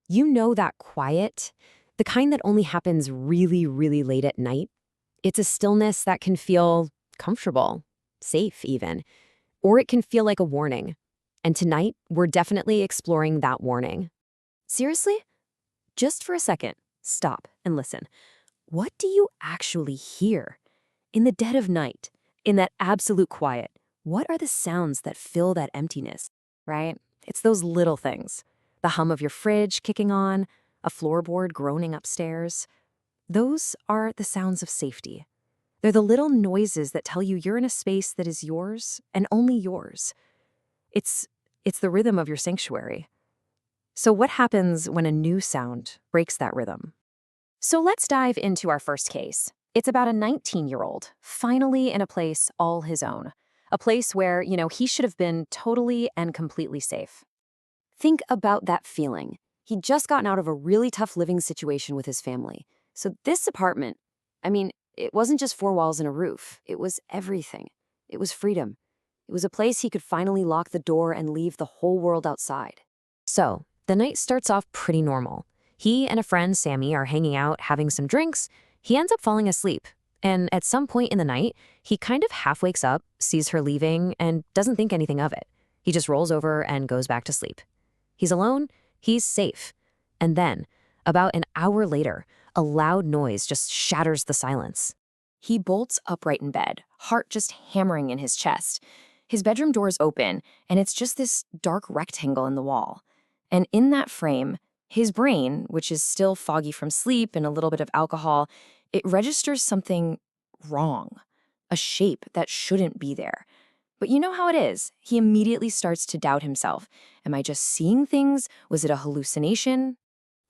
You know that quiet, the kind that only happens really, really late at night? It's a stillness that can feel comfortable, safe even, or it can feel like a warning. And tonight, we're definitely exploring that warning. Seriously? Just for a second, stop and listen. What do you actually hear? In the dead of night, in that absolute quiet, what are the sounds that fill that emptiness, right? It's those little things. The hum of your fridge kicking on, a floorboard groaning upstairs. Those are the sounds of safety. They're the little noises that tell you you're in a space that is yours and only yours. It's it's the rhythm of your sanctuary. So what happens when a new sound breaks that rhythm? So let's dive into our first case. It's about a 19-year-old, finally in a place all his own. A place where, he should have been totally and completely safe. Think about that feeling. He'd just gotten out of a really tough living situation with his family. So this apartment, it wasn't just four walls and a roof. It was everything. It was freedom. It was a place he could finally lock the door and leave the whole world outside. So, the night starts off pretty normal. He and a friend, Sammy, are hanging out, having some drinks. He ends up falling asleep. And at some point in the night, he kind of half wakes up, sees her leaving, and doesn't think anything of it. He just rolls over and goes back to sleep. He's alone, he's safe. And then, about an hour later, a loud noise just shatters the silence. He bolts upright in bed, heart just hammering in his chest. His bedroom door is open, and it's just this dark rectangle in the wall. And in that frame, his brain, which is still foggy from sleep and a little bit of alcohol, it registers something wrong, a shape that shouldn't be there. But you know how it is. He immediately starts to doubt himself. Am I just seeing things? Was it a hallucination?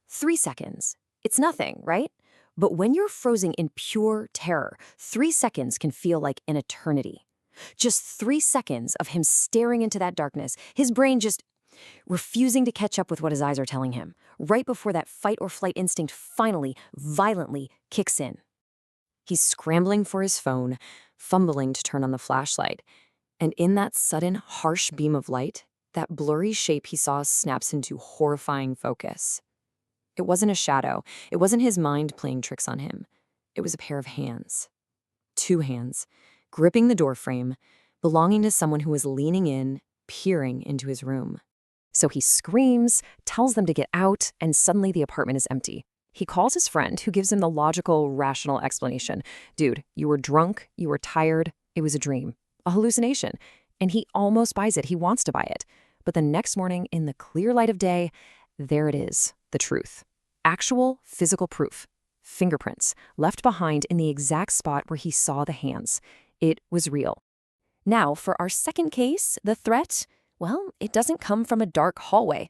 3 seconds. It's nothing, right? But when you're frozen in pure terror, 3 seconds can feel like an eternity. Just 3 seconds of him staring into that darkness, his brain just refusing to catch up with what his eyes are telling him, right before that fight or flight instinct finally, violently kicks in. He's scrambling for his phone, fumbling to turn on the flashlight. And in that sudden, harsh beam of light, that blurry shape he saw snaps into horrifying focus. It wasn't a shadow. It wasn't his mind playing tricks on him. It was a pair of hands. 2 hands, gripping the doorframe, belonging to someone who was leaning in, peering into his room. So he screams, tells them to get out, and suddenly the apartment is empty. He calls his friend, who gives him the logical, rational explanation. Dude, you were drunk, you were tired, it was a dream, a hallucination. And he almost buys it, he wants to buy it. But the next morning, in the clear light of day, there it is, the truth. Actual physical proof. Fingerprints, left behind in the exact spot where he saw the hands. It was real. Now, for our second case, the threat, well, it doesn't come from a dark hallway.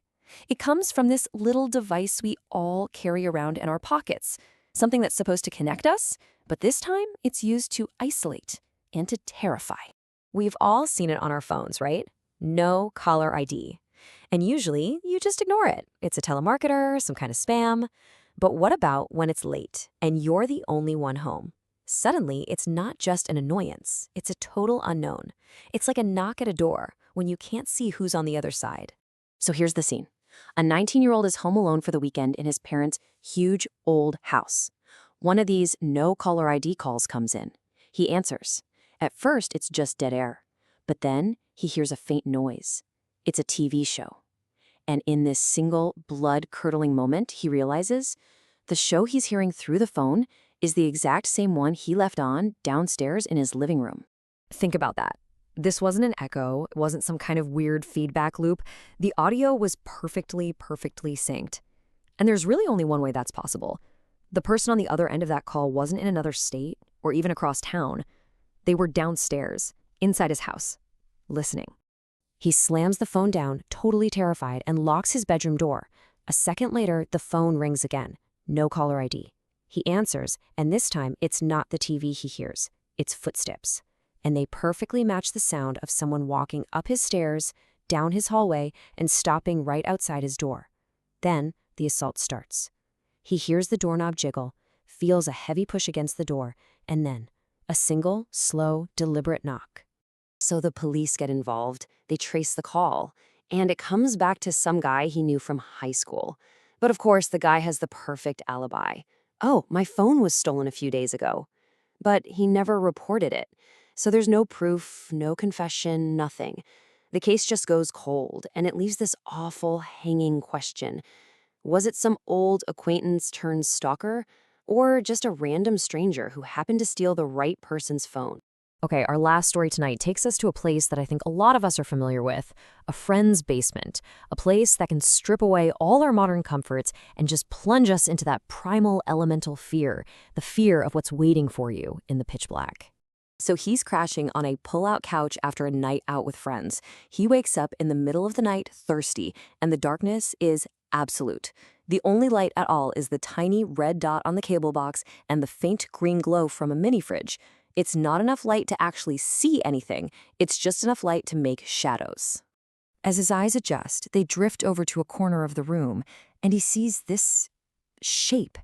It comes from this little device we all carry around in our pockets, something that's supposed to connect us, but this time it's used to isolate and to terrify. We've all seen it on our phones, right? No caller ID. And usually, you just ignore it. It's a telemarketer, some kind of spam. But what about when it's late and you're the only one home? Suddenly, it's not just an annoyance. It's a total unknown. It's like a knock at a door when you can't see who's on the other side. So here's the scene. A 19-year-old is home alone for the weekend in his parents' huge old house. One of these no caller ID calls comes in. He answers. At first, it's just dead air. But then he hears a faint noise. It's a TV show. And in this single, blood-curdling moment, he realizes the show he's hearing through the phone is the exact same one he left on downstairs in his living room. Think about that. This wasn't an echo, it wasn't some kind of weird feedback loop. The audio was perfectly synced. And there's really only one way that's possible. The person on the other end of that call wasn't in another state or even across town. They were downstairs, inside his house, listening. He slams the phone down, totally terrified, and locks his bedroom door. A second later, the phone rings again. No caller ID. He answers, and this time, it's not the TV he hears. It's footsteps. And they perfectly match the sound of someone walking up his stairs, down his hallway, and stopping right outside his door. Then, the assault starts. He hears the doorknob jiggle, feels a heavy push against the door, and then a single, slow, deliberate knock. So the police get involved, they trace the call, and it comes back to some guy he knew from high school. But of course, the guy has the perfect alibi. Oh, my phone was stolen a few days ago. But he never reported it. So there's no proof, no confession, nothing. The case just goes cold, and it leaves this awful hanging question. Was it some old acquaintance turned stalker? Or just a random stranger who happened to steal the right person's phone? Okay, our last story tonight takes us to a place that I think a lot of us are familiar with, a friend's basement, a place that can strip away all our modern comforts and just plunge us into that primal elemental fear, the fear of what's waiting for you in the pitch black. So he's crashing on a pull-out couch after a night out with friends. He wakes up in the middle of the night thirsty, and the darkness is absolute. The only light at all is the tiny red dot on the cable box and the faint green glow from a mini fridge. It's not enough light to actually see anything. It's just enough light to make shadows. As his eyes adjust, they drift over to a corner of the room, and he sees this shape.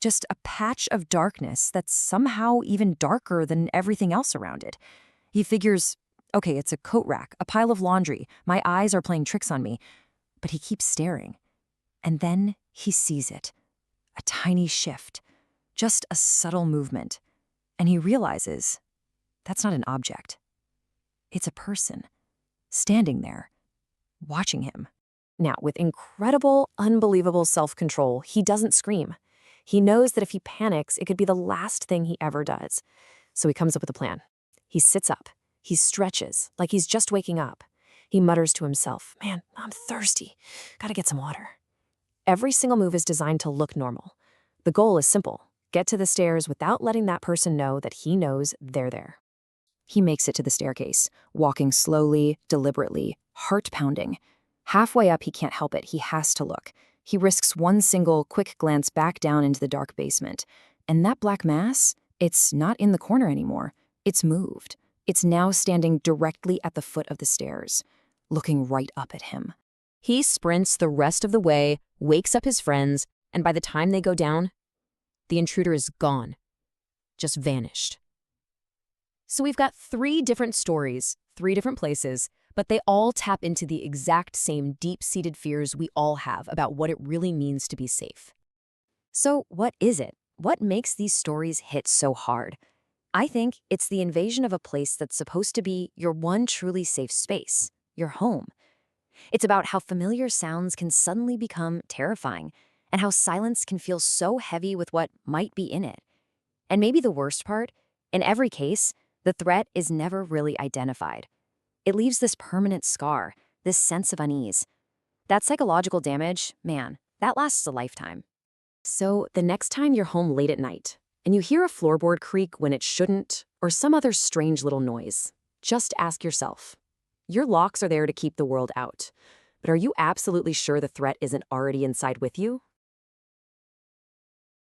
Just a patch of darkness that's somehow even darker than everything else around it. He figures, okay, it's a coat rack, a pile of laundry. My eyes are playing tricks on me. But he keeps staring. And then he sees it. A tiny shift. Just a subtle movement. And he realizes that's not an object. It's a person, standing there, watching him. Now, with incredible, unbelievable self-control, he doesn't scream. He knows that if he panics, it could be the last thing he ever does. So he comes up with a plan. He sits up. He stretches, like he's just waking up. He mutters to himself, man, I'm thirsty. Gotta get some water. Every single move is designed to look normal. The goal is simple. Get to the stairs without letting that person know that he knows they're there. He makes it to the staircase, walking slowly, deliberately, heart pounding. Halfway up, he can't help it. He has to look. He risks one single, quick glance back down into the dark basement. And that black mass, it's not in the corner anymore. It's moved. It's now standing directly at the foot of the stairs, looking right up at him. He sprints the rest of the way, wakes up his friends, and by the time they go down, the intruder is gone, just vanished. So we've got 3 different stories, 3 different places, but they all tap into the exact same deep-seated fears we all have about what it really means to be safe. So what is it? What makes these stories hit so hard? I think it's the invasion of a place that's supposed to be your one truly safe space, your home. It's about how familiar sounds can suddenly become terrifying, and how silence can feel so heavy with what might be in it. And maybe the worst part, in every case, the threat is never really identified. It leaves this permanent scar, this sense of unease. That psychological damage, man, that lasts a lifetime. So the next time you're home late at night, and you hear a floorboard creak when it shouldn't, or some other strange little noise, just ask yourself, your locks are there to keep the world out, but are you absolutely sure the threat isn't already inside with you?